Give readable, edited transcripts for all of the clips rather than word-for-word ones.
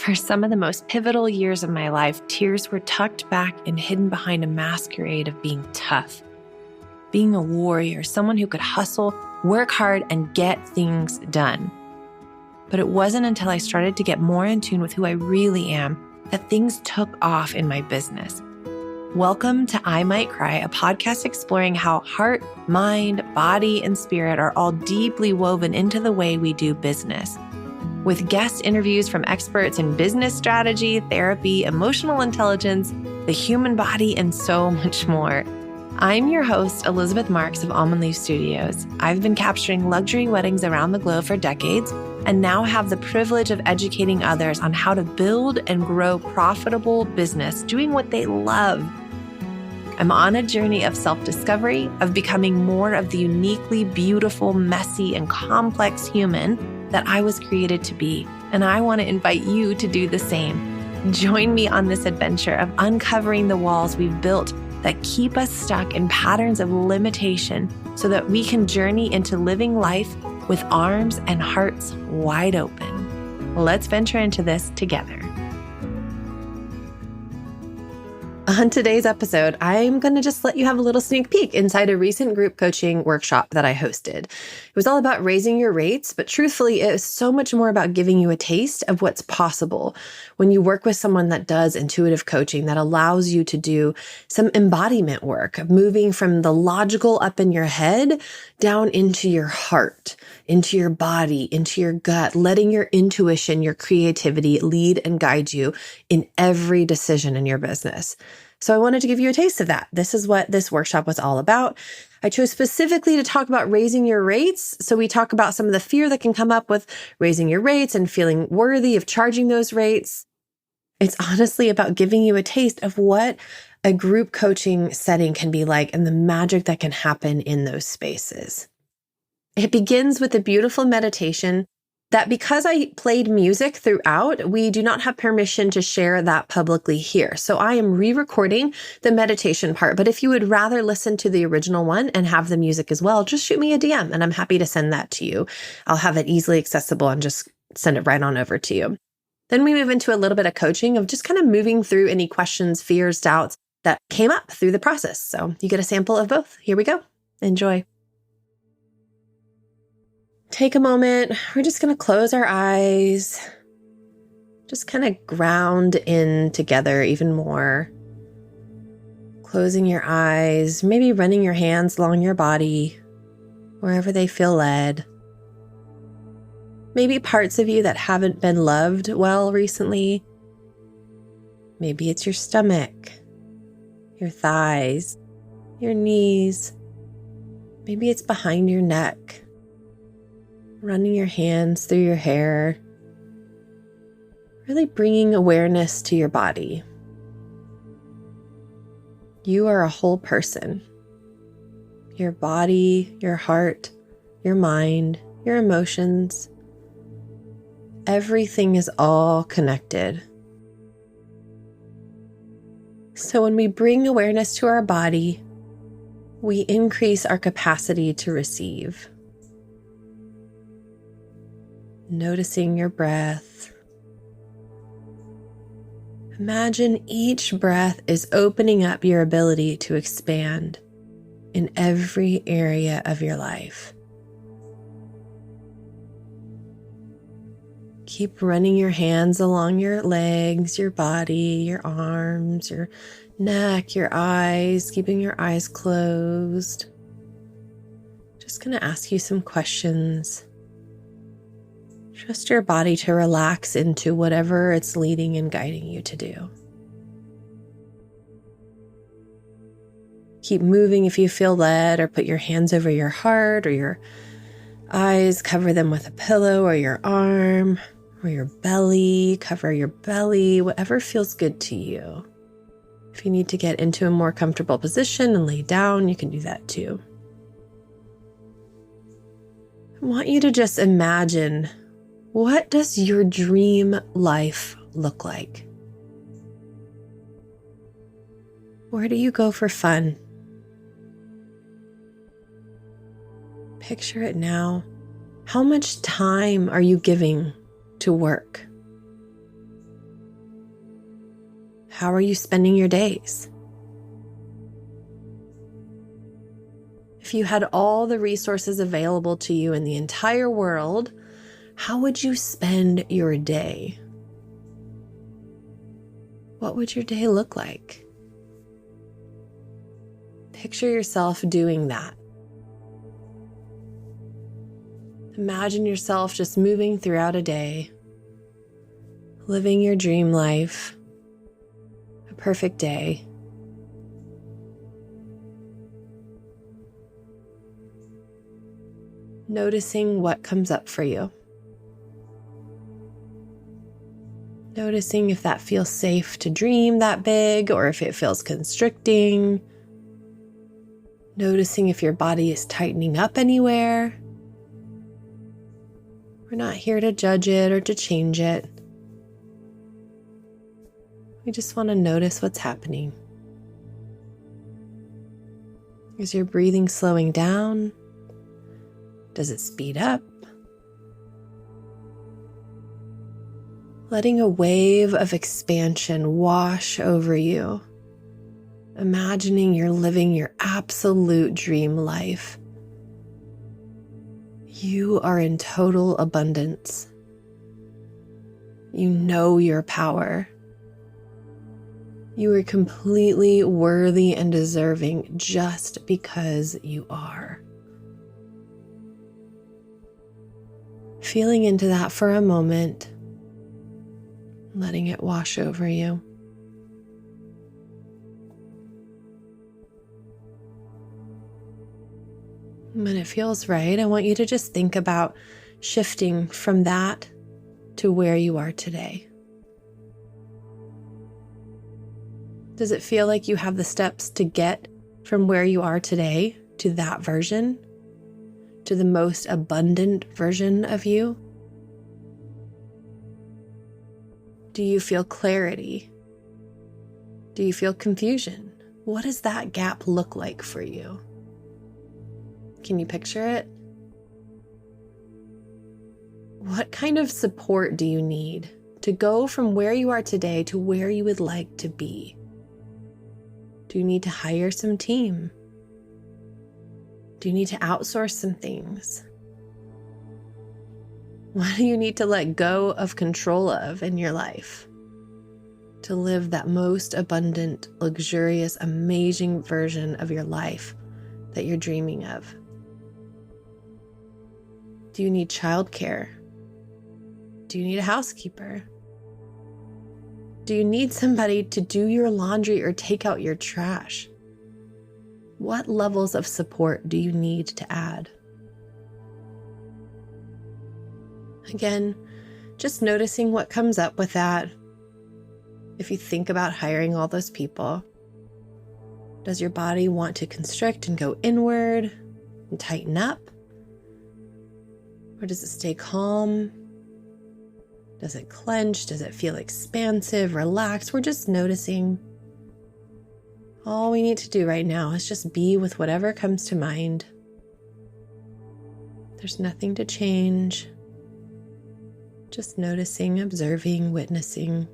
For some of the most pivotal years of my life, tears were tucked back and hidden behind a masquerade of being tough, being a warrior, someone who could hustle, work hard, and get things done. But it wasn't until I started to get more in tune with who I really am that things took off in my business. Welcome to I Might Cry, a podcast exploring how heart, mind, body, and spirit are all deeply woven into the way we do business. With guest interviews from experts in business strategy, therapy, emotional intelligence, the human body, and so much more. I'm your host, Elizabeth Marks of Almond Leaf Studios. I've been capturing luxury weddings around the globe for decades and now have the privilege of educating others on how to build and grow profitable business doing what they love. I'm on a journey of self-discovery, of becoming more of the uniquely beautiful, messy, and complex human that I was created to be, and I want to invite you to do the same. Join me on this adventure of uncovering the walls we've built that keep us stuck in patterns of limitation so that we can journey into living life with arms and hearts wide open. Let's venture into this together. On today's episode, I'm going to just let you have a little sneak peek inside a recent group coaching workshop that I hosted. It was all about raising your rates, but truthfully, it is so much more about giving you a taste of what's possible when you work with someone that does intuitive coaching that allows you to do some embodiment work, moving from the logical up in your head down into your heart, into your body, into your gut, letting your intuition, your creativity lead and guide you in every decision in your business. So I wanted to give you a taste of that. This is what this workshop was all about. I chose specifically to talk about raising your rates. So we talk about some of the fear that can come up with raising your rates and feeling worthy of charging those rates. It's honestly about giving you a taste of what a group coaching setting can be like and the magic that can happen in those spaces. It begins with a beautiful meditation that, because I played music throughout, we do not have permission to share that publicly here. So I am re-recording the meditation part. But if you would rather listen to the original one and have the music as well, just shoot me a DM and I'm happy to send that to you. I'll have it easily accessible and just send it right on over to you. Then we move into a little bit of coaching of just kind of moving through any questions, fears, doubts that came up through the process. So you get a sample of both. Here we go. Enjoy. Take a moment. We're just going to close our eyes. Just kind of ground in together even more. Closing your eyes, maybe running your hands along your body, wherever they feel led. Maybe parts of you that haven't been loved well recently. Maybe it's your stomach, your thighs, your knees. Maybe it's behind your neck. Running your hands through your hair, really bringing awareness to your body. You are a whole person. Your body, your heart, your mind, your emotions, everything is all connected. So when we bring awareness to our body, we increase our capacity to receive. Noticing your breath. Imagine each breath is opening up your ability to expand in every area of your life. Keep running your hands along your legs, your body, your arms, your neck, your eyes, keeping your eyes closed. Just going to ask you some questions. Trust your body to relax into whatever it's leading and guiding you to do. Keep moving if you feel led, or put your hands over your heart or your eyes, cover them with a pillow or your arm or your belly, cover your belly, whatever feels good to you. If you need to get into a more comfortable position and lay down, you can do that too. I want you to just imagine, what does your dream life look like? Where do you go for fun? Picture it now. How much time are you giving to work? How are you spending your days? If you had all the resources available to you in the entire world, how would you spend your day? What would your day look like? Picture yourself doing that. Imagine yourself just moving throughout a day, living your dream life, a perfect day. Noticing what comes up for you. Noticing if that feels safe to dream that big or if it feels constricting. Noticing if your body is tightening up anywhere. We're not here to judge it or to change it. We just want to notice what's happening. Is your breathing slowing down? Does it speed up? Letting a wave of expansion wash over you. Imagining you're living your absolute dream life. You are in total abundance. You know your power. You are completely worthy and deserving just because you are. Feeling into that for a moment, letting it wash over you. When it feels right, I want you to just think about shifting from that to where you are today. Does it feel like you have the steps to get from where you are today to that version, to the most abundant version of you? Do you feel clarity? Do you feel confusion? What does that gap look like for you? Can you picture it? What kind of support do you need to go from where you are today to where you would like to be? Do you need to hire some team? Do you need to outsource some things? What do you need to let go of control of in your life to live that most abundant, luxurious, amazing version of your life that you're dreaming of? Do you need childcare? Do you need a housekeeper? Do you need somebody to do your laundry or take out your trash? What levels of support do you need to add? Again, just noticing what comes up with that. If you think about hiring all those people, does your body want to constrict and go inward and tighten up? Or does it stay calm? Does it clench? Does it feel expansive, relaxed? We're just noticing. All we need to do right now is just be with whatever comes to mind. There's nothing to change. Just noticing, observing, witnessing.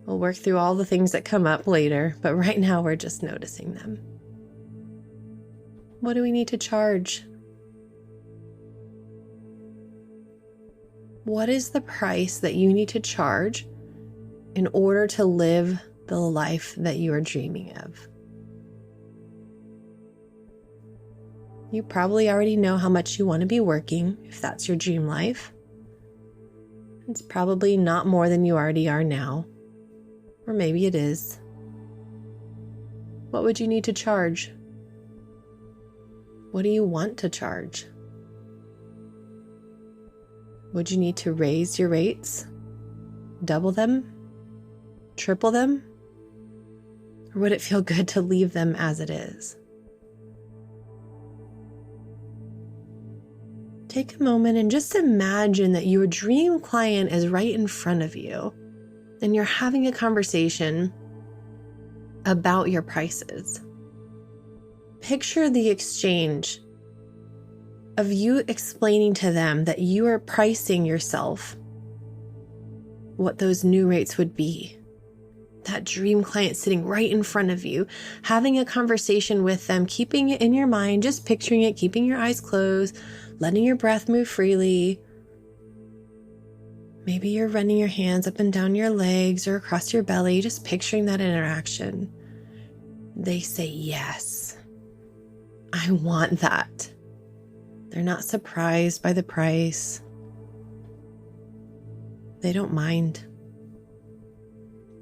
We'll work through all the things that come up later, but right now we're just noticing them. What do we need to charge? What is the price that you need to charge in order to live the life that you are dreaming of? You probably already know how much you want to be working, if that's your dream life. It's probably not more than you already are now. Or maybe it is. What would you need to charge? What do you want to charge? Would you need to raise your rates? Double them? Triple them? Or would it feel good to leave them as it is? Take a moment and just imagine that your dream client is right in front of you and you're having a conversation about your prices. Picture the exchange of you explaining to them that you are pricing yourself what those new rates would be. that dream client sitting right in front of you, having a conversation with them, keeping it in your mind, just picturing it, keeping your eyes closed, letting your breath move freely. Maybe you're running your hands up and down your legs or across your belly, just picturing that interaction. They say, yes, I want that. They're not surprised by the price. They don't mind.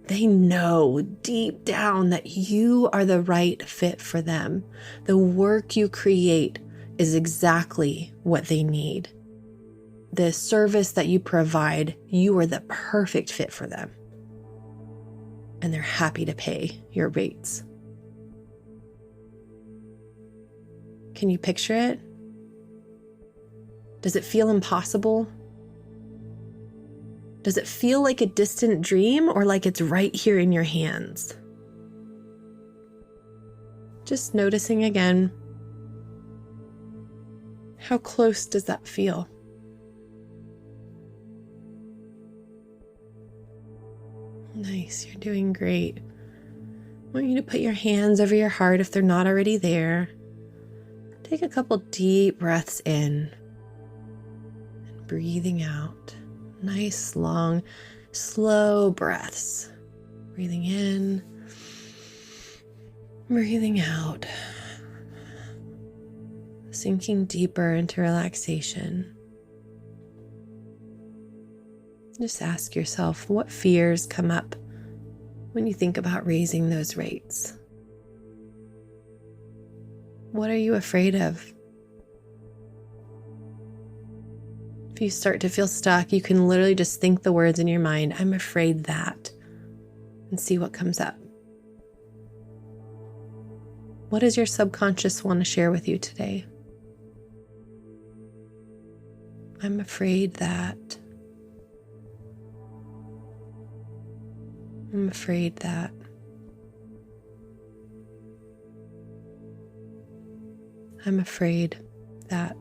They know deep down that you are the right fit for them. The work you create is exactly what they need. The service that you provide, you are the perfect fit for them. And they're happy to pay your rates. Can you picture it? Does it feel impossible? Does it feel like a distant dream or like it's right here in your hands? Just noticing again, how close does that feel? Nice, you're doing great. I want you to put your hands over your heart if they're not already there. Take a couple deep breaths in and breathing out. Nice, long, slow breaths. Breathing in, breathing out. Sinking deeper into relaxation. Just ask yourself, what fears come up when you think about raising those rates? What are you afraid of? If you start to feel stuck, you can literally just think the words in your mind, I'm afraid that, and see what comes up. What does your subconscious want to share with you today? I'm afraid that. I'm afraid that. I'm afraid that.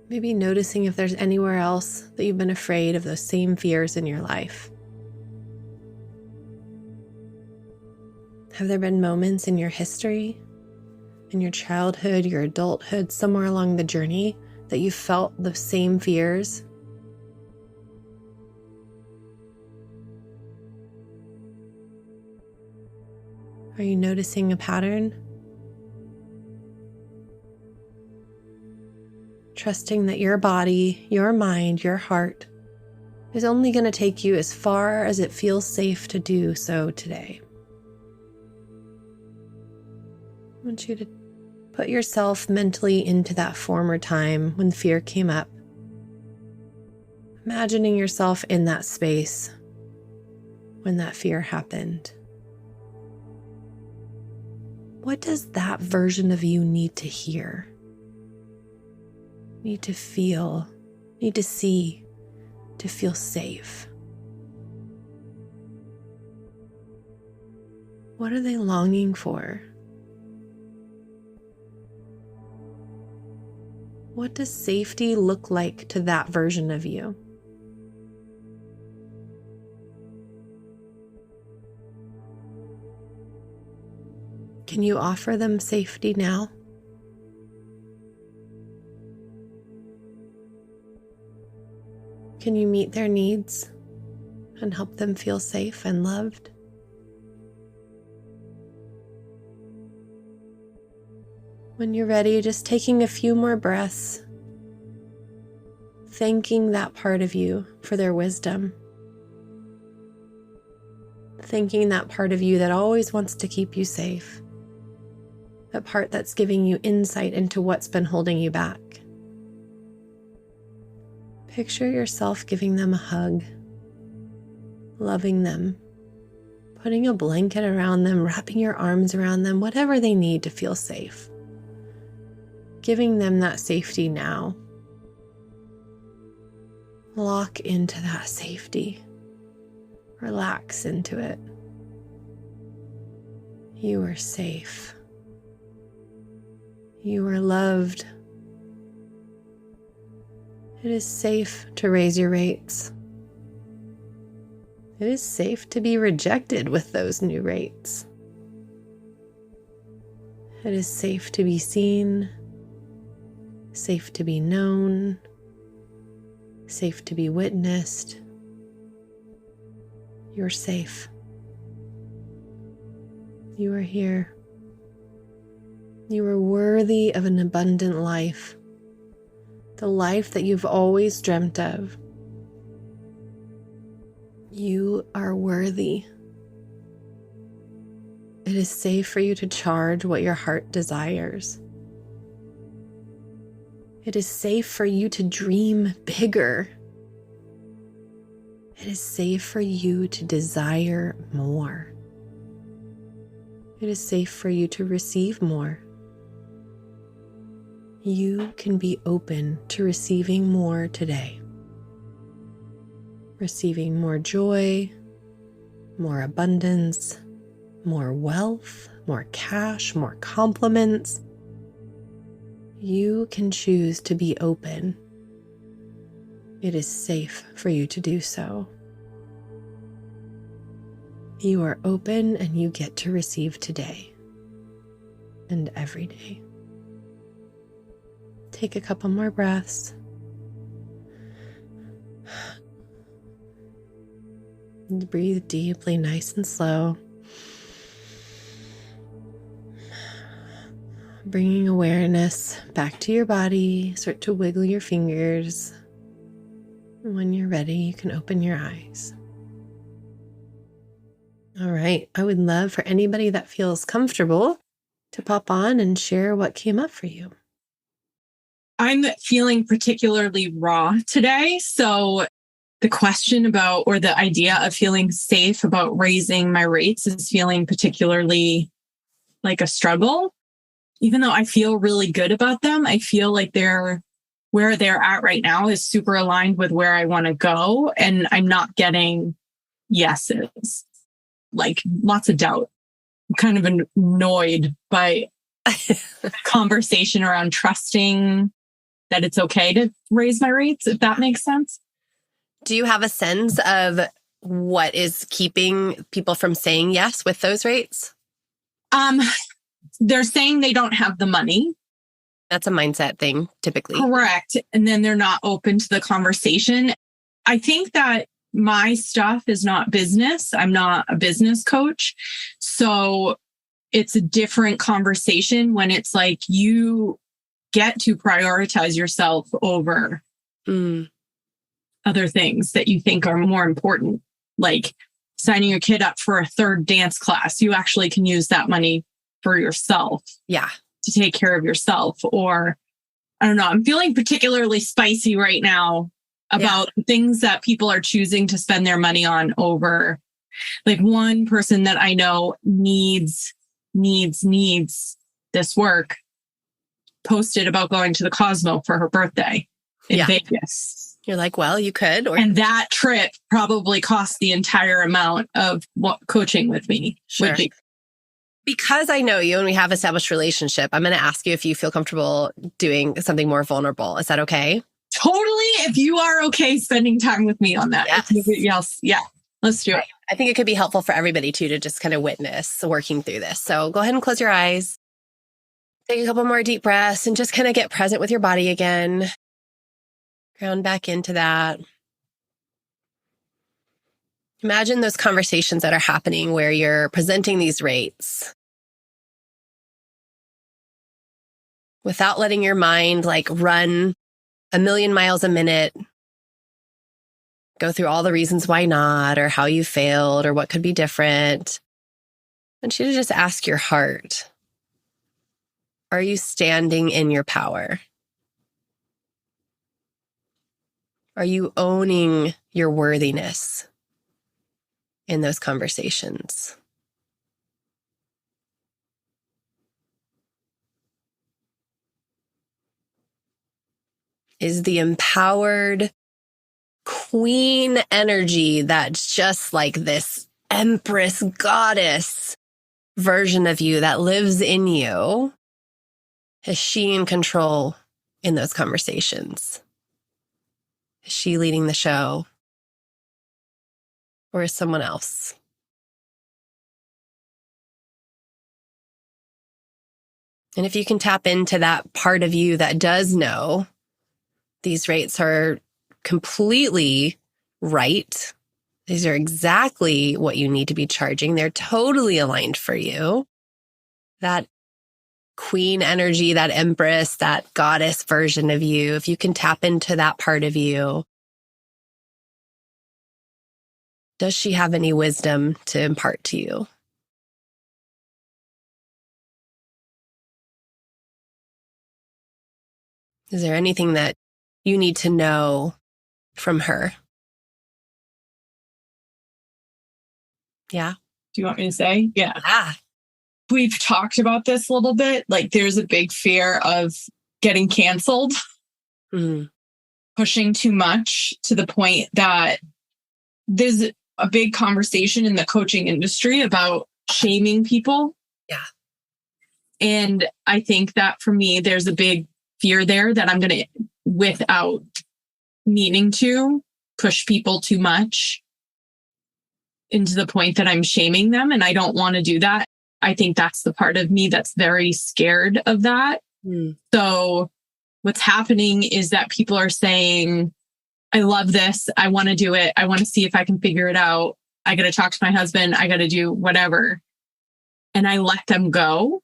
Maybe noticing if there's anywhere else that you've been afraid of those same fears in your life. Have there been moments in your history, in your childhood, your adulthood, somewhere along the journey that you felt the same fears? Are you noticing a pattern? Trusting that your body, your mind, your heart is only going to take you as far as it feels safe to do so today. I want you to put yourself mentally into that former time when fear came up. Imagining yourself in that space when that fear happened. What does that version of you need to hear? Need to feel, need to see, to feel safe? What are they longing for? What does safety look like to that version of you? Can you offer them safety now? Can you meet their needs and help them feel safe and loved? When you're ready, just taking a few more breaths, thanking that part of you for their wisdom, thanking that part of you that always wants to keep you safe, that part that's giving you insight into what's been holding you back. Picture yourself giving them a hug, loving them, putting a blanket around them, wrapping your arms around them, whatever they need to feel safe. Giving them that safety now. Lock into that safety. Relax into it. You are safe. You are loved. It is safe to raise your rates. It is safe to be rejected with those new rates. It is safe to be seen, safe to be known, safe to be witnessed. You're safe. You are here. You are worthy of an abundant life, the life that you've always dreamt of. You are worthy. It is safe for you to charge what your heart desires. It is safe for you to dream bigger. It is safe for you to desire more. It is safe for you to receive more. You can be open to receiving more today. Receiving more joy, more abundance, more wealth, more cash, more compliments. You can choose to be open. It is safe for you to do so. You are open and you get to receive today and every day. Take a couple more breaths. Breathe deeply, nice and slow. Bringing awareness back to your body. Start to wiggle your fingers. When you're ready, you can open your eyes. All right. I would love for anybody that feels comfortable to pop on and share what came up for you. I'm feeling particularly raw today. So the question about, or the idea of feeling safe about raising my rates is feeling particularly like a struggle. Even though I feel really good about them, I feel like where they're at right now is super aligned with where I want to go. And I'm not getting yeses, like lots of doubt. I'm kind of annoyed by conversation around trusting that it's okay to raise my rates, if that makes sense. Do you have a sense of what is keeping people from saying yes with those rates? They're saying they don't have the money. That's a mindset thing, typically. Correct. And then they're not open to the conversation. I think that my stuff is not business. I'm not a business coach. So it's a different conversation when it's like you get to prioritize yourself over other things that you think are more important, like signing your kid up for a third dance class. You actually can use that money for yourself. Yeah. To take care of yourself. Or I don't know, I'm feeling particularly spicy right now about things that people are choosing to spend their money on over, like one person that I know needs this work posted about going to the Cosmo for her birthday in Vegas. You're like, well, you could. And that trip probably cost the entire amount of what coaching with me would be. Because I know you and we have established relationship, I'm going to ask you if you feel comfortable doing something more vulnerable. Is that okay? Totally. If you are okay spending time with me on that. Yes. Yeah. Let's do it. I think it could be helpful for everybody too, to just kind of witness working through this. So go ahead and close your eyes. Take a couple more deep breaths and just kind of get present with your body again. Ground back into that. Imagine those conversations that are happening where you're presenting these rates without letting your mind like run a million miles a minute, go through all the reasons why not, or how you failed, or what could be different. I want you to just ask your heart, are you standing in your power? Are you owning your worthiness in those conversations? Is the empowered queen energy that's just like this empress goddess version of you that lives in you, is she in control in those conversations? Is she leading the show? Or is someone else? And if you can tap into that part of you that does know these rates are completely right, these are exactly what you need to be charging, they're totally aligned for you. That queen energy, that empress, that goddess version of you, if you can tap into that part of you, does she have any wisdom to impart to you? Is there anything that you need to know from her? Yeah. Do you want me to say? Yeah. Ah. We've talked about this a little bit. Like there's a big fear of getting canceled, pushing too much to the point that there's a big conversation in the coaching industry about shaming people. Yeah. And I think that for me, there's a big fear there that I'm going to, without needing to, push people too much into the point that I'm shaming them. And I don't want to do that. I think that's the part of me that's very scared of that. So what's happening is that people are saying, I love this. I want to do it. I want to see if I can figure it out. I got to talk to my husband. I got to do whatever. And I let them go.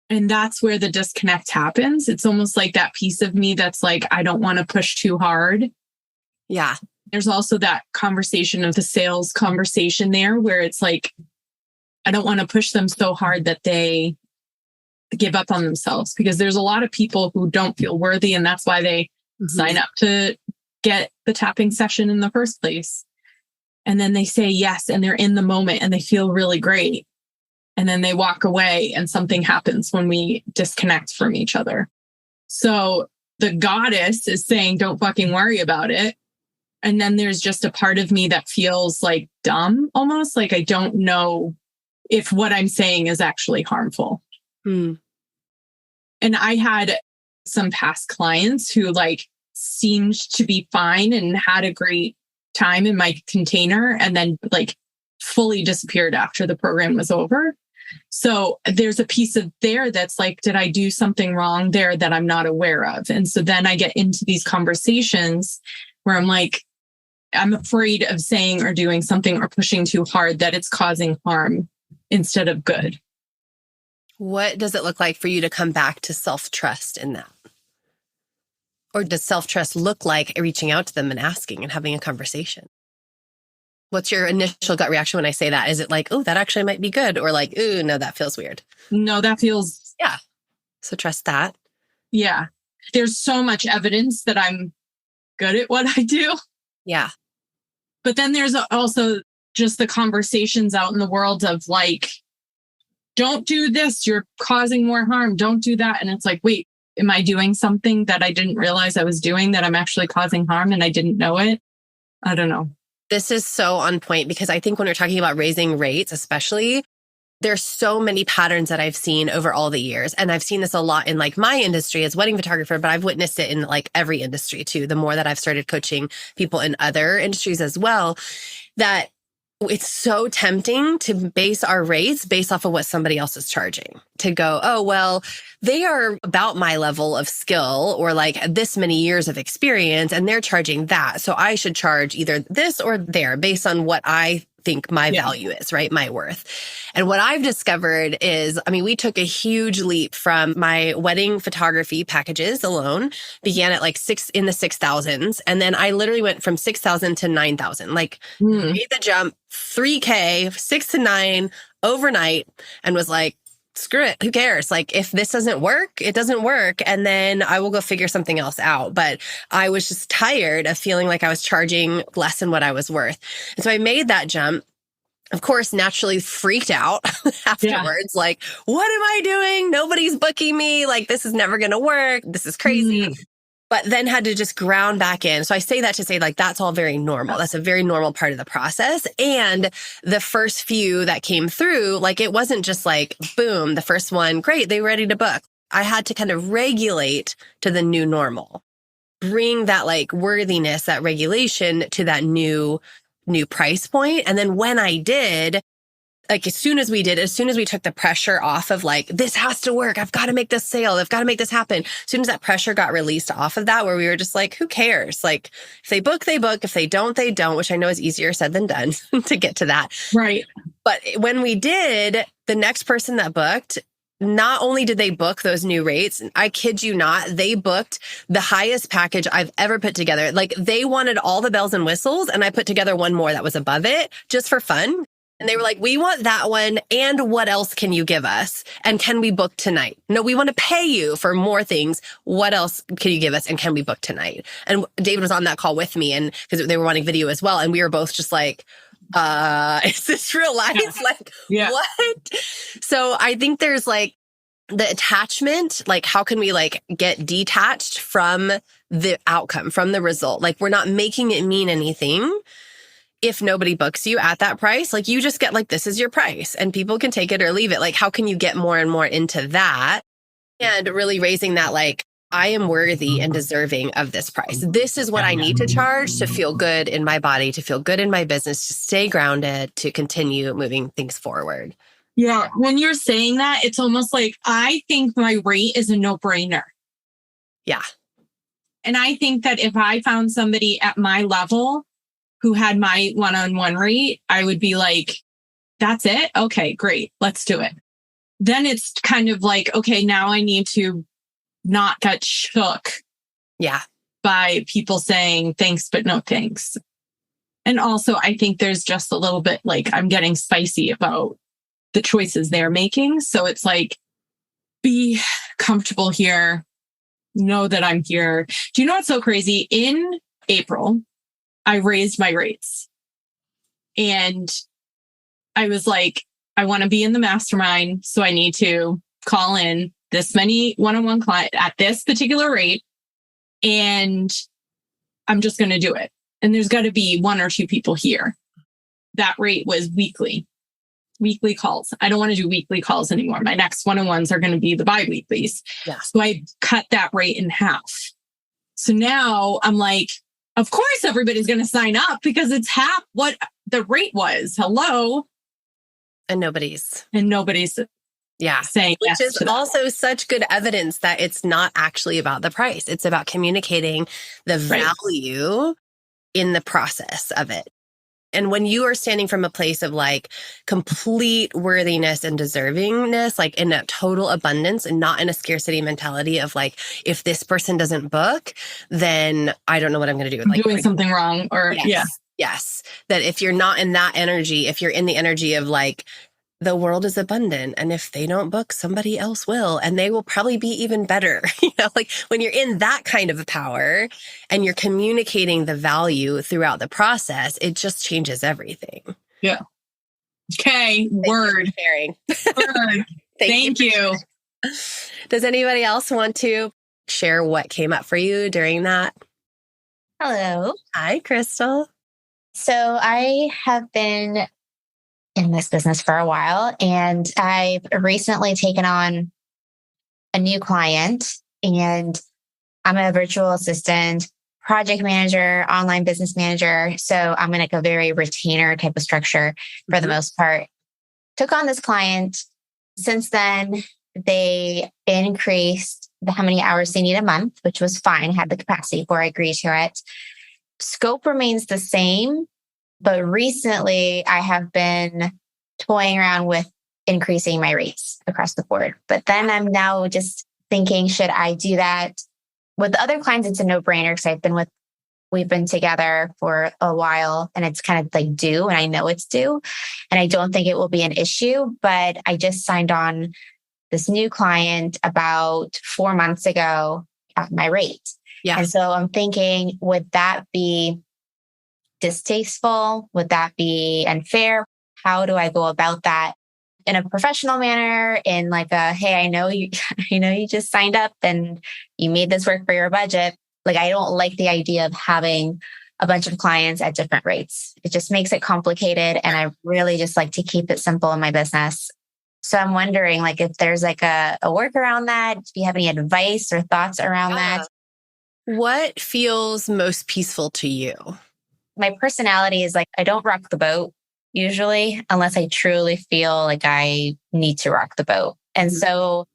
And that's where the disconnect happens. It's almost like that piece of me that's like, I don't want to push too hard. Yeah. There's also that conversation of the sales conversation there where it's like, I don't want to push them so hard that they give up on themselves, because there's a lot of people who don't feel worthy. And that's why they sign up to get the tapping session in the first place. And then they say yes, and they're in the moment and they feel really great. And then they walk away and something happens when we disconnect from each other. So the goddess is saying, don't fucking worry about it. And then there's just a part of me that feels like dumb, almost like I don't know if what I'm saying is actually harmful. And I had some past clients who like seemed to be fine and had a great time in my container and then like fully disappeared after the program was over. So there's a piece of there that's like, did I do something wrong there that I'm not aware of? And so then I get into these conversations where I'm like, I'm afraid of saying or doing something or pushing too hard that it's causing harm instead of good. What does it look like for you to come back to self-trust in that? Or does self-trust look like reaching out to them and asking and having a conversation? What's your initial gut reaction when I say that? Is it like, oh, that actually might be good? Or like, ooh, no, that feels weird? No, that feels... Yeah. So trust that. Yeah. There's so much evidence that I'm good at what I do. Yeah. But then there's also just the conversations out in the world of like, don't do this, you're causing more harm. Don't do that. And it's like, wait, am I doing something that I didn't realize I was doing that I'm actually causing harm and I didn't know it? I don't know. This is so on point because I think when we're talking about raising rates, especially, there's so many patterns that I've seen over all the years. And I've seen this a lot in like my industry as wedding photographer, but I've witnessed it in like every industry too. The more that I've started coaching people in other industries as well, that it's so tempting to base our rates based off of what somebody else is charging. To go, oh, well, they are about my level of skill or like this many years of experience and they're charging that. So I should charge either this or there based on what I think my value is, right? My worth. And what I've discovered is, I mean, we took a huge leap from my wedding photography packages alone, began at like in the 6,000s. And then I literally went from 6,000 to 9,000, like made the jump 3K, 6 to 9 overnight and was like, screw it. Who cares? Like, if this doesn't work, it doesn't work. And then I will go figure something else out. But I was just tired of feeling like I was charging less than what I was worth. And so I made that jump. Of course, naturally freaked out afterwards. Yeah. Like, what am I doing? Nobody's booking me. Like, this is never going to work. This is crazy. But then had to just ground back in. So I say that to say, like, that's all very normal. That's a very normal part of the process. And the first few that came through, like, it wasn't just like, boom, the first one, great, they were ready to book. I had to kind of regulate to the new normal. bring that like worthiness, that regulation to that new price point. And then when I did, like as soon as we took the pressure off of like, this has to work. I've got to make this sale. I've got to make this happen. As soon as that pressure got released off of that, where we were just like, who cares? Like if they book, they book. If they don't, they don't, which I know is easier said than done to get to that. Right. But when we did, the next person that booked, not only did they book those new rates, I kid you not, they booked the highest package I've ever put together. Like they wanted all the bells and whistles, and I put together one more that was above it just for fun. And they were like, we want that one. And what else can you give us? And can we book tonight? No, we want to pay you for more things. What else can you give us? And can we book tonight? And David was on that call with me, and because they were wanting video as well. And we were both just like, is this real life? Yeah. Like, what? So I think there's like the attachment, like how can we like get detached from the outcome, from the result? Like we're not making it mean anything. If nobody books you at that price, like you just get like, this is your price and people can take it or leave it. Like, how can you get more and more into that and really raising that, like, I am worthy and deserving of this price. This is what I need to charge to feel good in my body, to feel good in my business, to stay grounded, to continue moving things forward. Yeah. When you're saying that, it's almost like I think my rate is a no-brainer. Yeah. And I think that if I found somebody at my level who had my one-on-one rate, I would be like, that's it? Okay, great. Let's do it. Then it's kind of like, okay, now I need to not get shook. Yeah. By people saying thanks, but no thanks. And also, I think there's just a little bit like I'm getting spicy about the choices they're making. So it's like, be comfortable here. Know that I'm here. Do you know what's so crazy? In April, I raised my rates and I was like, I want to be in the mastermind. So I need to call in this many one-on-one clients at this particular rate. And I'm just going to do it. And there's got to be one or two people here. That rate was weekly calls. I don't want to do weekly calls anymore. My next one-on-ones are going to be the bi-weeklies. Yeah. So I cut that rate in half. So now I'm like, of course, everybody's going to sign up because it's half what the rate was. Hello. And nobody's saying which is also such good evidence that it's not actually about the price. It's about communicating the value in the process of it. And when you are standing from a place of like complete worthiness and deservingness, like in a total abundance and not in a scarcity mentality of like, if this person doesn't book, then I don't know what I'm going to do. Like doing something wrong or Yes. That if you're not in that energy, if you're in the energy of like, the world is abundant. And if they don't book, somebody else will, and they will probably be even better. Like when you're in that kind of a power and you're communicating the value throughout the process, it just changes everything. Yeah. Okay. Word. Sharing. Word. Thank you. Does anybody else want to share what came up for you during that? Hello. Hi, Crystal. So I have been in this business for a while, and I've recently taken on a new client, and I'm a virtual assistant, project manager, online business manager. So I'm in like a very retainer type of structure for the most part. Took on this client. Since then, they increased how many hours they need a month, which was fine. Had the capacity for, I agreed to it. Scope remains the same. But recently, I have been toying around with increasing my rates across the board. But then I'm now just thinking, should I do that? With the other clients, it's a no-brainer because we've been together for a while and it's kind of like due and I know it's due. And I don't think it will be an issue. But I just signed on this new client about 4 months ago at my rate. Yeah. And so I'm thinking, would that be distasteful? Would that be unfair? How do I go about that in a professional manner? In like hey, I know you just signed up and you made this work for your budget. Like, I don't like the idea of having a bunch of clients at different rates. It just makes it complicated. And I really just like to keep it simple in my business. So I'm wondering like if there's like a workaround that, if you have any advice or thoughts around that. What feels most peaceful to you? My personality is like, I don't rock the boat usually, unless I truly feel like I need to rock the boat. And so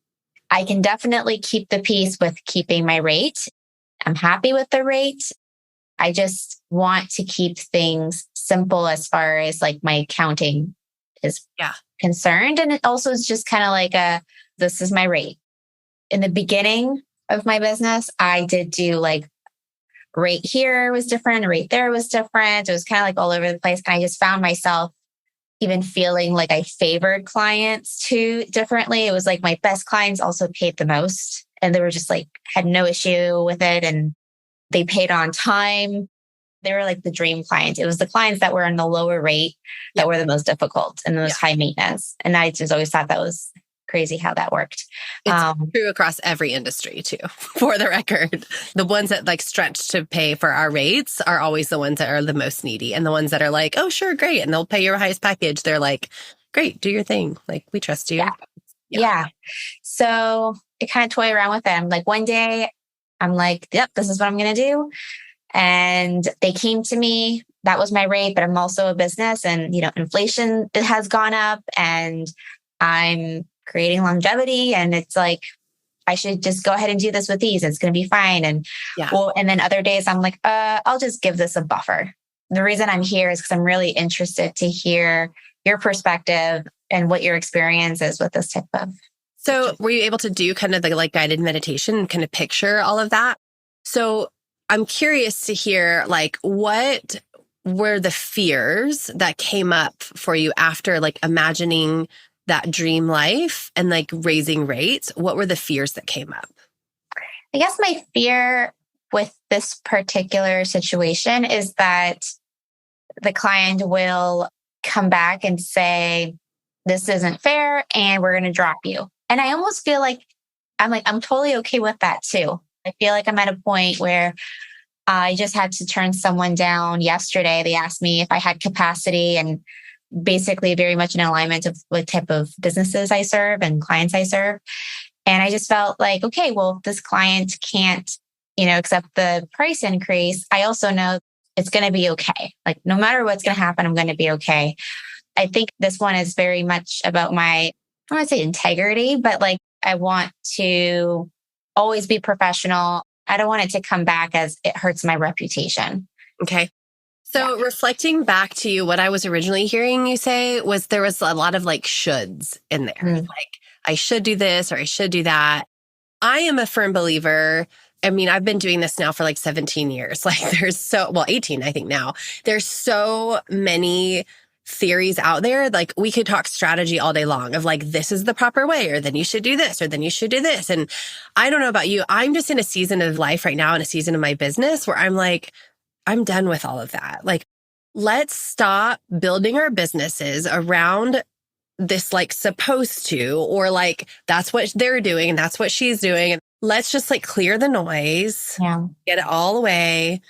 I can definitely keep the peace with keeping my rate. I'm happy with the rate. I just want to keep things simple as far as like my accounting is concerned. And it also is just kind of like this is my rate. In the beginning of my business, I did do like rate here was different, rate there was different. It was kind of like all over the place. And I just found myself even feeling like I favored clients too differently. It was like my best clients also paid the most, and they were just like, had no issue with it. And they paid on time. They were like the dream clients. It was the clients that were in the lower rate that were the most difficult and the most high maintenance. And I just always thought that was crazy how that worked. It's true across every industry too, for the record. The ones that like stretch to pay for our rates are always the ones that are the most needy. And the ones that are like, oh, sure, great. And they'll pay your highest package. They're like, great, do your thing. Like, we trust you. Yeah. So I kind of toy around with them. Like one day I'm like, yep, this is what I'm going to do. And they came to me. That was my rate, but I'm also a business, and, inflation has gone up, and I'm creating longevity. And it's like, I should just go ahead and do this with these. It's going to be fine. And and then other days I'm like, I'll just give this a buffer. The reason I'm here is because I'm really interested to hear your perspective and what your experience is with this type of. So were you able to do kind of the like guided meditation and kind of picture all of that? So I'm curious to hear, like, what were the fears that came up for you after like imagining that dream life and like raising rates? What were the fears that came up? I guess my fear with this particular situation is that the client will come back and say, this isn't fair and we're going to drop you. And I almost feel like I'm totally okay with that too. I feel like I'm at a point where I just had to turn someone down yesterday. They asked me if I had capacity, and basically very much in alignment of what type of businesses I serve and clients I serve. And I just felt like, okay, well, this client can't, accept the price increase. I also know it's going to be okay. Like no matter what's going to happen, I'm going to be okay. I think this one is very much about my, I don't want to say integrity, but like I want to always be professional. I don't want it to come back as it hurts my reputation. Okay. So reflecting back to you, what I was originally hearing you say was there was a lot of like shoulds in there. Like I should do this or I should do that. I am a firm believer. I mean, I've been doing this now for like 17 years. Like 18, I think now. There's so many theories out there. Like we could talk strategy all day long of like, this is the proper way, or then you should do this, or then you should do this. And I don't know about you. I'm just in a season of life right now, in a season of my business where I'm like, I'm done with all of that. Like, let's stop building our businesses around this, like supposed to, or like, that's what they're doing and that's what she's doing. And let's just like clear the noise, get it all away.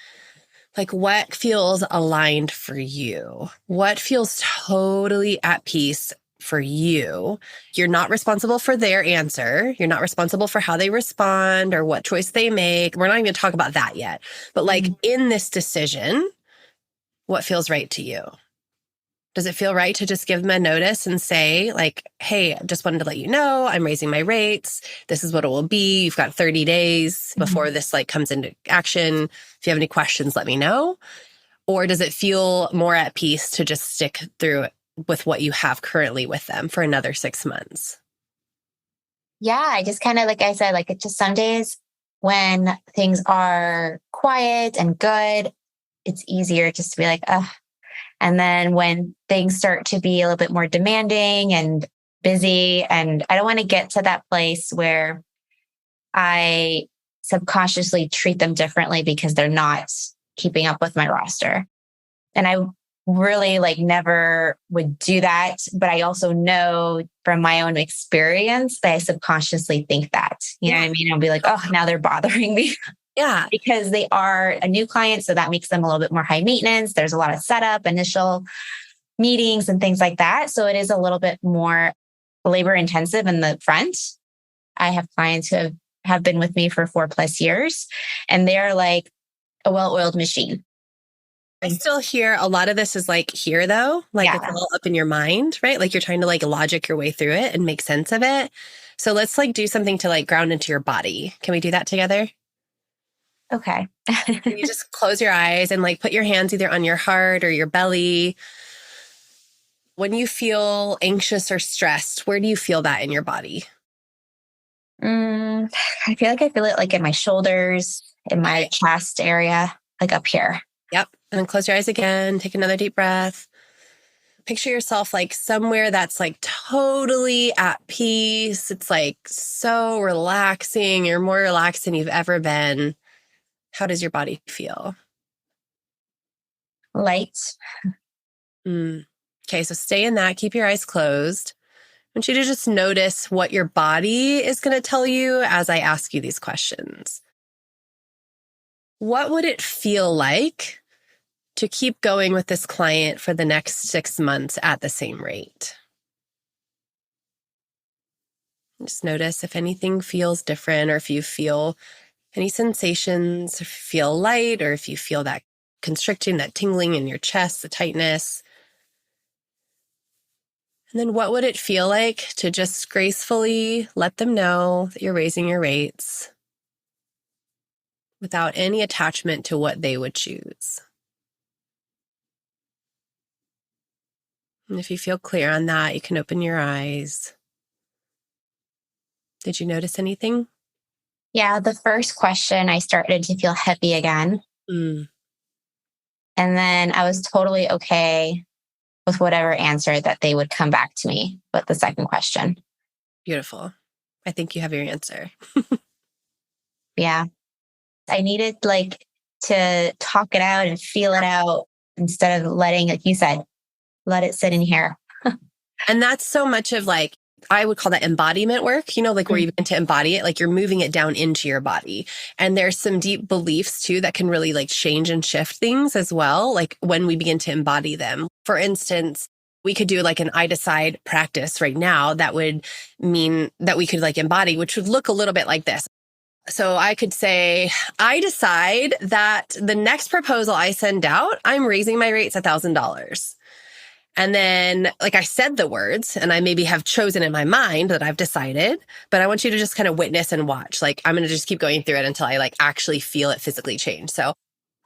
Like what feels aligned for you? What feels totally at peace for you? You're not responsible for their answer. You're not responsible for how they respond or what choice they make. We're not even going to talk about that yet. But like in this decision, what feels right to you? Does it feel right to just give them a notice and say like, hey, I just wanted to let you know I'm raising my rates. This is what it will be. You've got 30 days before this like comes into action. If you have any questions, let me know. Or does it feel more at peace to just stick through it with what you have currently with them for another 6 months? Yeah, I just kind of, like I said, like it's just some days when things are quiet and good, it's easier just to be like, ugh. And then when things start to be a little bit more demanding and busy, and I don't want to get to that place where I subconsciously treat them differently because they're not keeping up with my roster. And I really like never would do that. But I also know from my own experience that I subconsciously think that, you know what I mean? I'll be like, oh, now they're bothering me. Yeah. Because they are a new client. So that makes them a little bit more high maintenance. There's a lot of setup, initial meetings and things like that. So it is a little bit more labor intensive in the front. I have clients who have have been with me for 4+ years, and they're like a well-oiled machine. I still hear a lot of this is like here though, like Yeah. it's all up in your mind, right? Like you're trying to like logic your way through it and make sense of it. So let's like do something to like ground into your body. Can we do that together? Okay. Can you just close your eyes and like put your hands either on your heart or your belly? When you feel anxious or stressed, where do you feel that in your body? I feel it like in my shoulders, in my chest area, like up here. Yep. And then close your eyes again. Take another deep breath. Picture yourself like somewhere that's like totally at peace. It's like so relaxing. You're more relaxed than you've ever been. How does your body feel? Light. Okay, so stay in that. Keep your eyes closed. I want you to just notice what your body is going to tell you as I ask you these questions. What would it feel like to keep going with this client for the next 6 months at the same rate? Just notice if anything feels different or if you feel any sensations, if you feel light or if you feel that constricting, that tingling in your chest, the tightness. And then what would it feel like to just gracefully let them know that you're raising your rates without any attachment to what they would choose? And if you feel clear on that, you can open your eyes. Did you notice anything? Yeah, the first question, I started to feel heavy again. Mm. And then I was totally okay with whatever answer that they would come back to me with the second question. Beautiful. I think you have your answer. Yeah. I needed like to talk it out and feel it out instead of letting, like you said, let it sit in here. And that's so much of like, I would call that embodiment work, like where you begin to embody it, like you're moving it down into your body. And there's some deep beliefs too that can really like change and shift things as well. Like when we begin to embody them. For instance, we could do like an I decide practice right now that would mean that we could like embody, which would look a little bit like this. So I could say, I decide that the next proposal I send out, I'm raising my rates $1,000. And then, like I said the words, and I maybe have chosen in my mind that I've decided, but I want you to just kind of witness and watch. Like, I'm going to just keep going through it until I like actually feel it physically change. So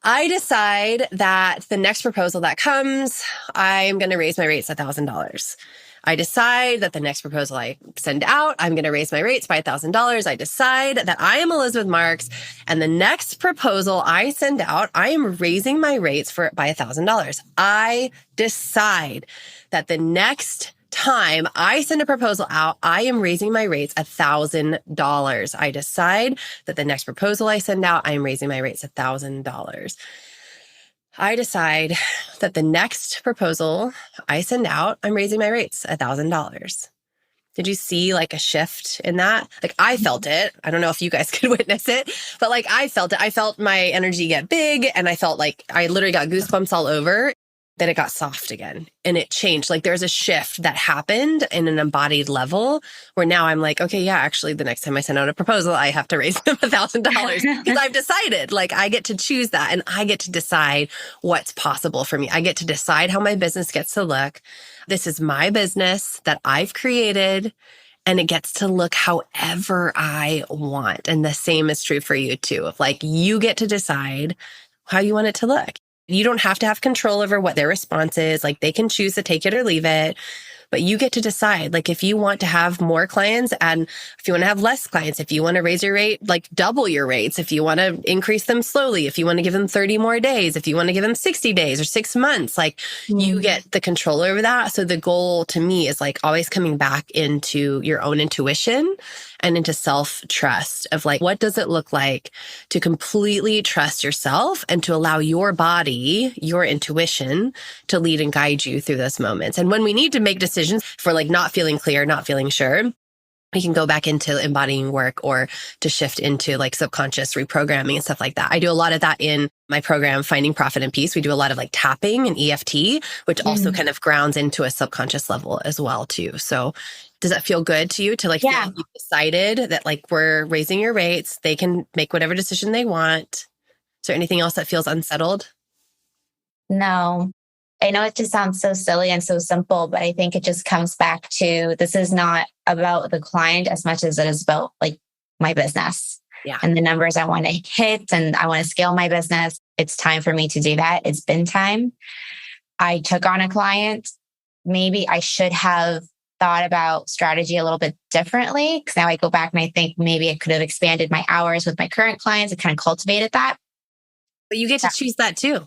I decide that the next proposal that comes, I'm going to raise my rates $1,000. I decide that the next proposal I send out, I'm going to raise my rates by $1,000. I decide that I am Elizabeth Marks, and the next proposal I send out, I am raising my rates by $1,000. I decide that the next time I send a proposal out, I am raising my rates $1,000. I decide that the next proposal I send out, I am raising my rates $1,000. I decide that the next proposal I send out, I'm raising my rates $1,000. Did you see like a shift in that? Like I felt it. I don't know if you guys could witness it, but like I felt it. I felt my energy get big and I felt like I literally got goosebumps all over. Then it got soft again and it changed. Like there's a shift that happened in an embodied level where now I'm like, okay, yeah, actually the next time I send out a proposal, I have to raise them $1,000 because I've decided like I get to choose that and I get to decide what's possible for me. I get to decide how my business gets to look. This is my business that I've created and it gets to look however I want. And the same is true for you too. If like you get to decide how you want it to look. You don't have to have control over what their response is. Like they can choose to take it or leave it, but you get to decide. Like if you want to have more clients and if you want to have less clients, if you want to raise your rate, like double your rates, if you want to increase them slowly, if you want to give them 30 more days, if you want to give them 60 days or 6 months, like you get the control over that. So the goal to me is like always coming back into your own intuition and into self-trust of like, what does it look like to completely trust yourself and to allow your body, your intuition to lead and guide you through those moments. And when we need to make decisions for like not feeling clear, not feeling sure, we can go back into embodying work or to shift into like subconscious reprogramming and stuff like that. I do a lot of that in my program, Finding Profit and Peace. We do a lot of like tapping and EFT, which also kind of grounds into a subconscious level as well too. So Does that feel good to you to like feel like you've decided that like we're raising your rates? They can make whatever decision they want. Is there anything else that feels unsettled? No, I know it just sounds so silly and so simple, but I think it just comes back to this is not about the client as much as it is about like my business and the numbers I want to hit, and I want to scale my business. It's time for me to do that. It's been time. I took on a client. Maybe I should have thought about strategy a little bit differently, because now I go back and I think maybe I could have expanded my hours with my current clients and kind of cultivated that. But you get to choose that too.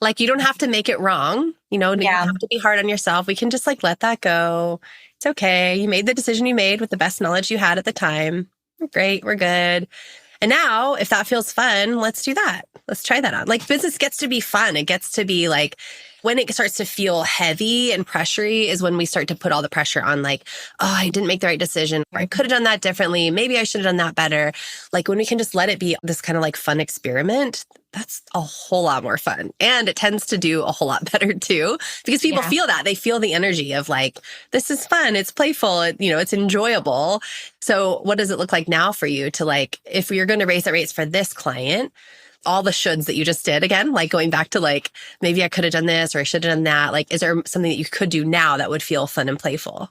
Like, you don't have to make it wrong. You don't have to be hard on yourself. We can just like let that go. It's okay. You made the decision you made with the best knowledge you had at the time. Great. We're good. And now if that feels fun, let's do that. Let's try that on. Like, business gets to be fun. It gets to be like, when it starts to feel heavy and pressury is when we start to put all the pressure on like, oh, I didn't make the right decision, or I could have done that differently. Maybe I should have done that better. Like, when we can just let it be this kind of like fun experiment, that's a whole lot more fun. And it tends to do a whole lot better too, because people feel that. They feel the energy of like, this is fun. It's playful. It's enjoyable. So what does it look like now for you to like, if you're going to raise the rates for this client, all the shoulds that you just did again, like going back to like, maybe I could have done this or I should have done that. Like, is there something that you could do now that would feel fun and playful?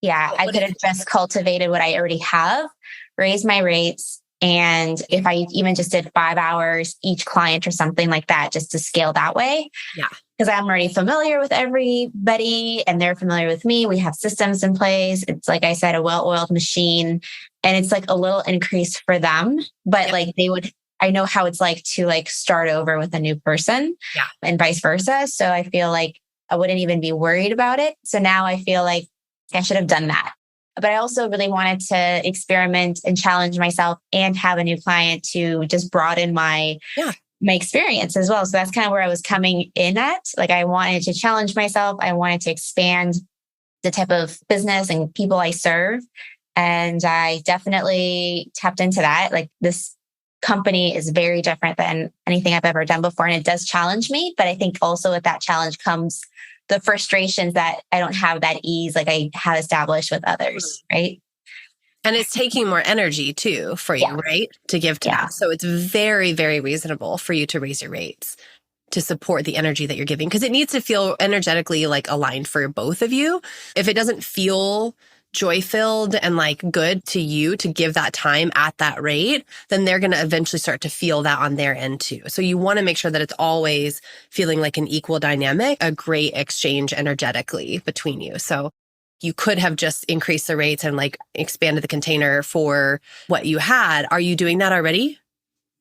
Yeah, I could have just cultivated what I already have, raised my rates. And if I even just did 5 hours each client or something like that, just to scale that way. Yeah. Because I'm already familiar with everybody and they're familiar with me. We have systems in place. It's like I said, a well-oiled machine. And it's like a little increase for them, but like I know how it's like to like start over with a new person and vice versa. So I feel like I wouldn't even be worried about it. So now I feel like I should have done that. But I also really wanted to experiment and challenge myself and have a new client to just broaden my experience as well. So that's kind of where I was coming in at. Like, I wanted to challenge myself. I wanted to expand the type of business and people I serve. And I definitely tapped into that. Like, this company is very different than anything I've ever done before. And it does challenge me. But I think also with that challenge comes the frustrations that I don't have that ease like I have established with others, right? And it's taking more energy too for you, right? To give to that. So it's very, very reasonable for you to raise your rates to support the energy that you're giving, because it needs to feel energetically like aligned for both of you. If it doesn't feel joy-filled and like good to you to give that time at that rate, then they're going to eventually start to feel that on their end too. So you want to make sure that it's always feeling like an equal dynamic, a great exchange energetically between you. So you could have just increased the rates and like expanded the container for what you had. Are you doing that already?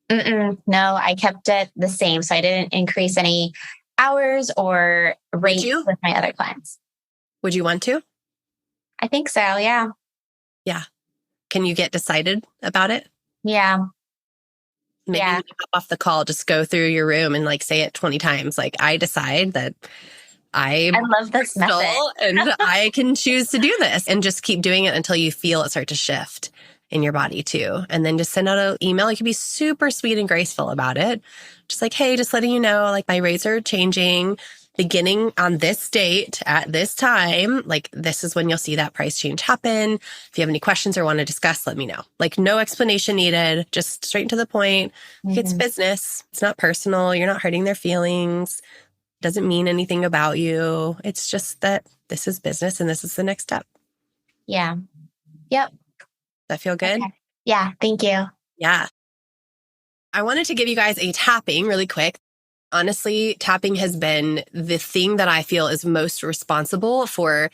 No, I kept it the same. So I didn't increase any hours or rates with my other clients. Would you want to? I think so. Yeah. Yeah. Can you get decided about it? Yeah. Maybe when you hop off the call, just go through your room and like say it 20 times. Like, I decide that I love this method and I can choose to do this, and just keep doing it until you feel it start to shift in your body too. And then just send out an email. You can be super sweet and graceful about it. Just like, hey, just letting you know, like, my rates are changing beginning on this date at this time. Like, this is when you'll see that price change happen. If you have any questions or want to discuss, let me know. Like, no explanation needed, just straight to the point. It's business. It's not personal. You're not hurting their feelings. Doesn't mean anything about you. It's just that this is business and this is the next step. Yeah. Yep. That feel good? Okay. Yeah. Thank you. Yeah. I wanted to give you guys a tapping really quick. Honestly, tapping has been the thing that I feel is most responsible for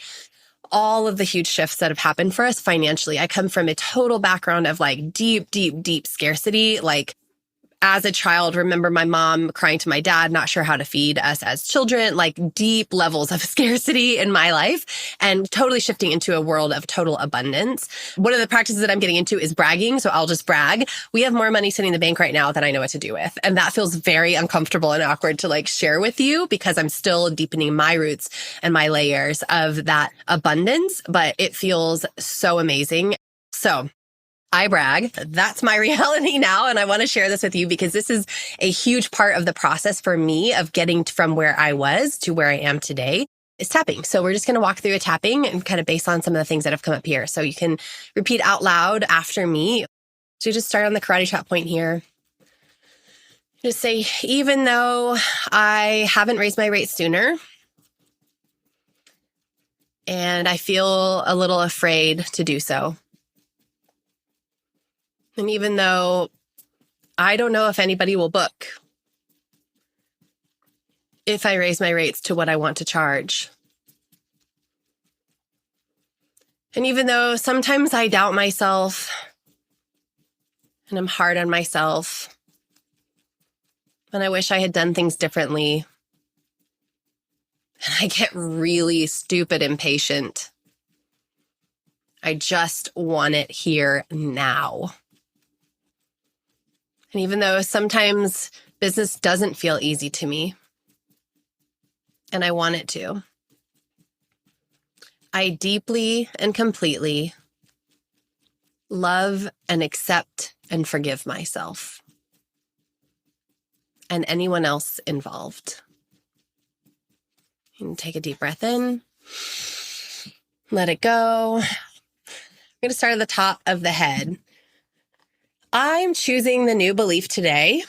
all of the huge shifts that have happened for us financially. I come from a total background of like deep, deep, deep scarcity. Like, as a child, remember my mom crying to my dad, not sure how to feed us as children, like deep levels of scarcity in my life, and totally shifting into a world of total abundance. One of the practices that I'm getting into is bragging. So I'll just brag. We have more money sitting in the bank right now than I know what to do with. And that feels very uncomfortable and awkward to like share with you, because I'm still deepening my roots and my layers of that abundance, but it feels so amazing. So I brag. That's my reality now. And I want to share this with you because this is a huge part of the process for me of getting from where I was to where I am today. is tapping. So we're just going to walk through a tapping and kind of based on some of the things that have come up here. So you can repeat out loud after me. So just start on the karate chop point here. Just say, even though I haven't raised my rate sooner, and I feel a little afraid to do so. And even though I don't know if anybody will book if I raise my rates to what I want to charge. And even though sometimes I doubt myself and I'm hard on myself, and I wish I had done things differently, and I get really stupid impatient. I just want it here now. And even though sometimes business doesn't feel easy to me, and I want it to, I deeply and completely love and accept and forgive myself and anyone else involved. You can take a deep breath in, let it go. I'm going to start at the top of the head. I'm choosing the new belief today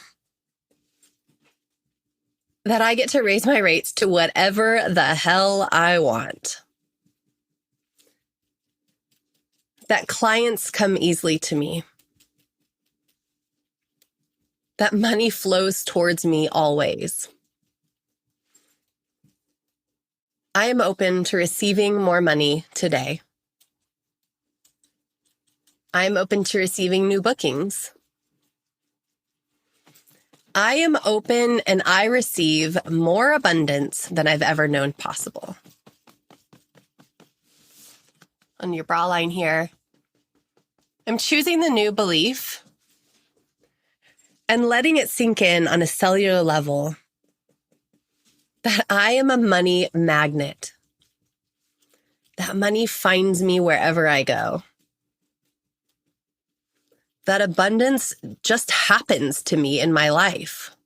that I get to raise my rates to whatever the hell I want. That clients come easily to me. That money flows towards me always. I am open to receiving more money today. I am open to receiving new bookings. I am open and I receive more abundance than I've ever known possible. On your bra line here, I'm choosing the new belief and letting it sink in on a cellular level that I am a money magnet. That money finds me wherever I go. That abundance just happens to me in my life.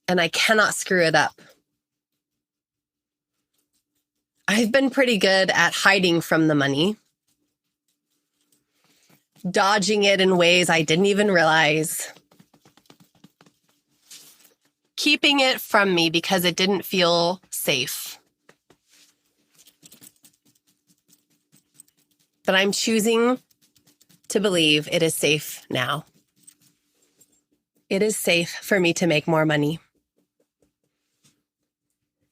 And I cannot screw it up. I've been pretty good at hiding from the money, dodging it in ways I didn't even realize, keeping it from me because it didn't feel safe. But I'm choosing to believe it is safe now. It is safe for me to make more money.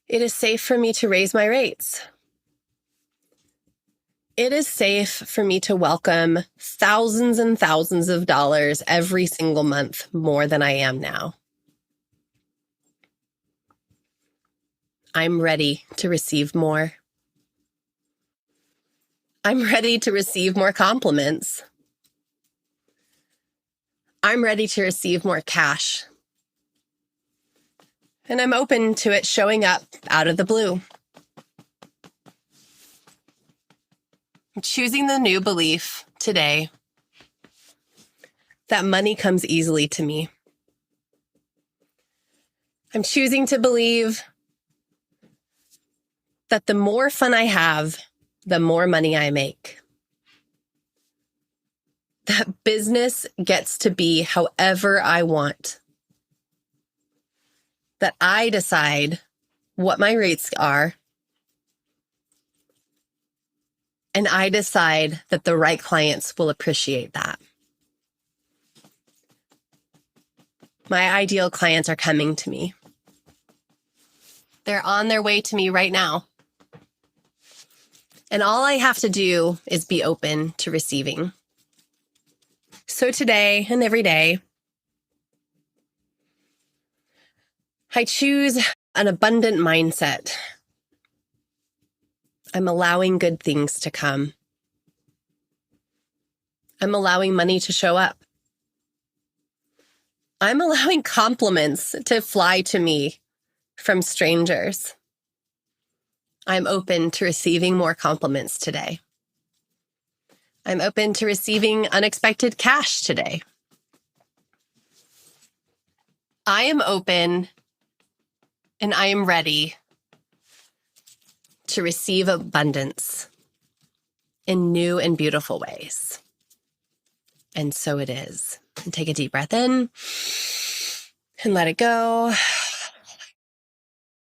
It is safe for me to raise my rates. It is safe for me to welcome thousands and thousands of dollars every single month more than I am now. I'm ready to receive more. I'm ready to receive more compliments. I'm ready to receive more cash. And I'm open to it showing up out of the blue. I'm choosing the new belief today that money comes easily to me. I'm choosing to believe that the more fun I have, the more money I make. That business gets to be however I want. That I decide what my rates are. And I decide that the right clients will appreciate that. My ideal clients are coming to me. They're on their way to me right now. And all I have to do is be open to receiving. So today and every day, I choose an abundant mindset. I'm allowing good things to come. I'm allowing money to show up. I'm allowing compliments to fly to me from strangers. I'm open to receiving more compliments today. I'm open to receiving unexpected cash today. I am open and I am ready to receive abundance in new and beautiful ways. And so it is. And take a deep breath in and let it go.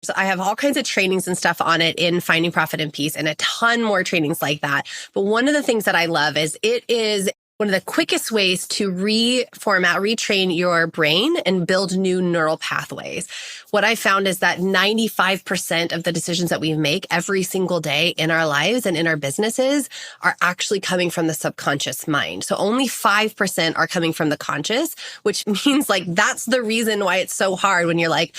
So I have all kinds of trainings and stuff on it in Finding Profit and Peace and a ton more trainings like that. But one of the things that I love is it is one of the quickest ways to reformat, retrain your brain and build new neural pathways. What I found is that 95% of the decisions that we make every single day in our lives and in our businesses are actually coming from the subconscious mind. So only 5% are coming from the conscious, which means like that's the reason why it's so hard when you're like,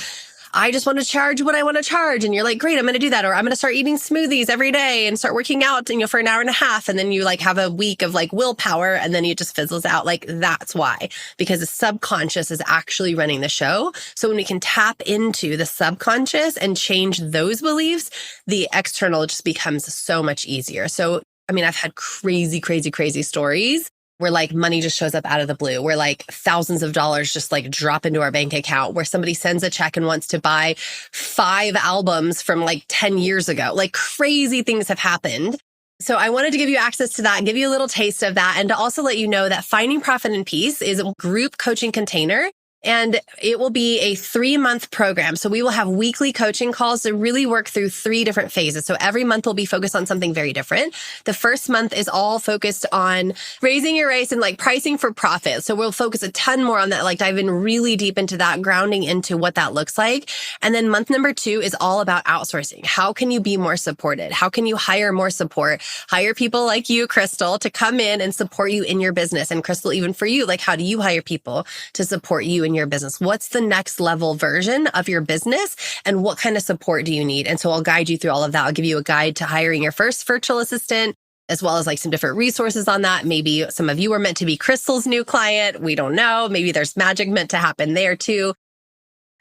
I just want to charge what I want to charge. And you're like, great, I'm going to do that. Or I'm going to start eating smoothies every day and start working out, for an hour and a half. And then you like have a week of like willpower and then it just fizzles out. Like that's why, because the subconscious is actually running the show. So when we can tap into the subconscious and change those beliefs, the external just becomes so much easier. So, I've had crazy stories where like money just shows up out of the blue, where like thousands of dollars just like drop into our bank account, where somebody sends a check and wants to buy 5 albums from like 10 years ago. Like crazy things have happened. So I wanted to give you access to that, give you a little taste of that, and to also let you know that Finding Profit and Peace is a group coaching container. And it will be a 3-month program. So we will have weekly coaching calls to really work through 3 different phases. So every month will be focused on something very different. The first month is all focused on raising your race and like pricing for profit. So we'll focus a ton more on that, like dive in really deep into that, grounding into what that looks like. And then month number 2 is all about outsourcing. How can you be more supported? How can you hire more support? Hire people like you, Crystal, to come in and support you in your business. And Crystal, even for you, like how do you hire people to support you in your business? What's the next level version of your business and what kind of support do you need? And so I'll guide you through all of that. I'll give you a guide to hiring your first virtual assistant, as well as like some different resources on that. Maybe some of you are meant to be Crystal's new client. We don't know. Maybe there's magic meant to happen there too.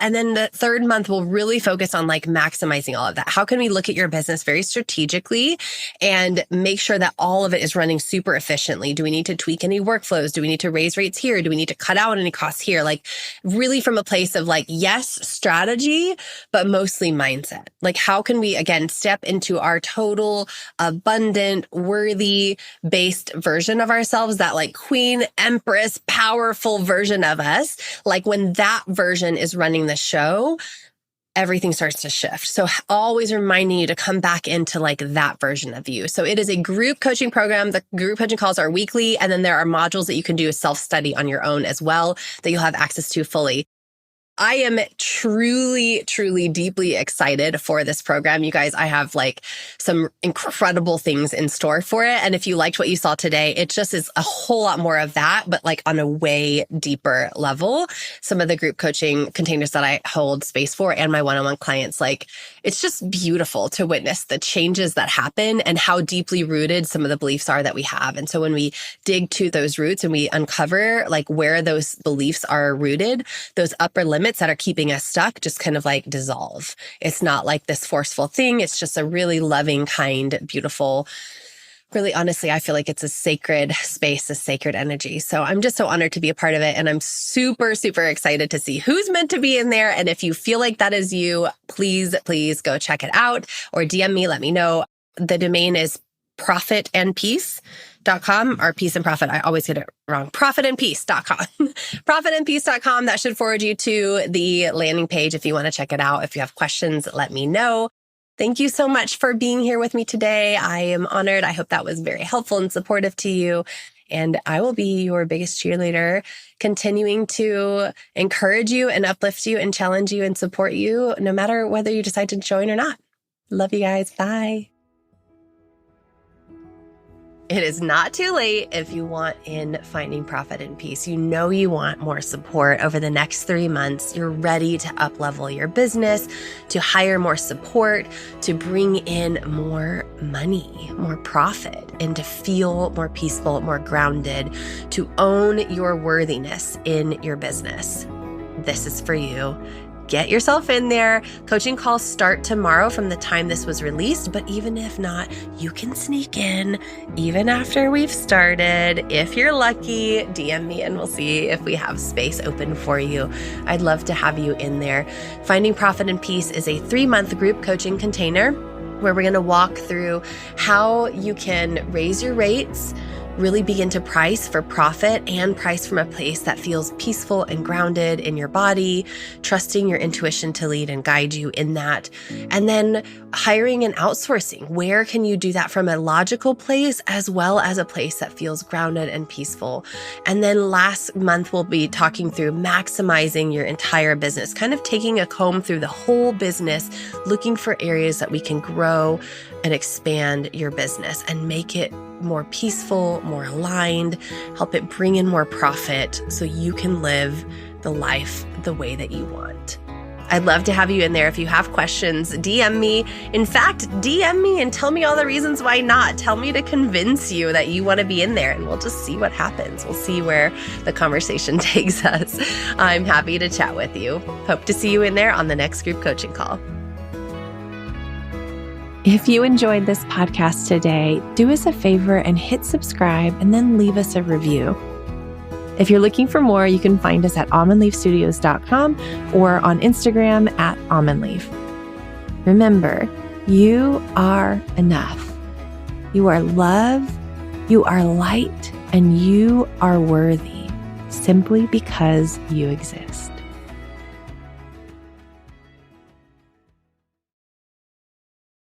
And then the 3rd month will really focus on like maximizing all of that. How can we look at your business very strategically and make sure that all of it is running super efficiently? Do we need to tweak any workflows? Do we need to raise rates here? Do we need to cut out any costs here? Like really from a place of like, yes, strategy, but mostly mindset. Like how can we, again, step into our total abundant, worthy based version of ourselves, that like queen, empress, powerful version of us. Like when that version is running the show, everything starts to shift. So always reminding you to come back into like that version of you. So it is a group coaching program. The group coaching calls are weekly. And then there are modules that you can do a self-study on your own as well that you'll have access to fully. I am truly, deeply excited for this program. You guys, I have like some incredible things in store for it. And if you liked what you saw today, it just is a whole lot more of that, but like on a way deeper level. Some of the group coaching containers that I hold space for and my one-on-one clients, like it's just beautiful to witness the changes that happen and how deeply rooted some of the beliefs are that we have. And so when we dig to those roots and we uncover like where those beliefs are rooted, those upper limits that are keeping us stuck just kind of like dissolve. It's not like this forceful thing. It's just a really loving, kind, beautiful, really honestly, I feel like it's a sacred space, a sacred energy. So I'm just so honored to be a part of it. And I'm super excited to see who's meant to be in there. And if you feel like that is you, please go check it out or DM me, let me know. The domain is profitandpeace.com or peace and profit. I always get it wrong. Profitandpeace.com. Profitandpeace.com. That should forward you to the landing page if you want to check it out. If you have questions, let me know. Thank you so much for being here with me today. I am honored. I hope that was very helpful and supportive to you. And I will be your biggest cheerleader, continuing to encourage you and uplift you and challenge you and support you, no matter whether you decide to join or not. Love you guys. Bye. It is not too late if you want in Finding Profit and Peace. You know you want more support over the next 3 months. You're ready to up-level your business, to hire more support, to bring in more money, more profit, and to feel more peaceful, more grounded, to own your worthiness in your business. This is for you. get yourself in there. Coaching calls start tomorrow from the time this was released, but even if not, you can sneak in even after we've started. If you're lucky, DM me and we'll see if we have space open for you. I'd love to have you in there. Finding Profit and Peace is a 3-month group coaching container where we're going to walk through how you can raise your rates, really begin to price for profit and price from a place that feels peaceful and grounded in your body, trusting your intuition to lead and guide you in that. And then hiring and outsourcing. Where can you do that from a logical place as well as a place that feels grounded and peaceful? And then last month, we'll be talking through maximizing your entire business, kind of taking a comb through the whole business, looking for areas that we can grow and expand your business and make it more peaceful, more aligned, help it bring in more profit so you can live the life the way that you want. I'd love to have you in there. If you have questions, DM me. In fact, DM me and tell me all the reasons why not. Tell me to convince you that you want to be in there, and we'll just see what happens. We'll see where the conversation takes us. I'm happy to chat with you. Hope to see you in there on the next group coaching call. If you enjoyed this podcast today, do us a favor and hit subscribe and then leave us a review. If you're looking for more, you can find us at almondleafstudios.com or on Instagram at almondleaf. Remember, you are enough. You are love, you are light, and you are worthy simply because you exist.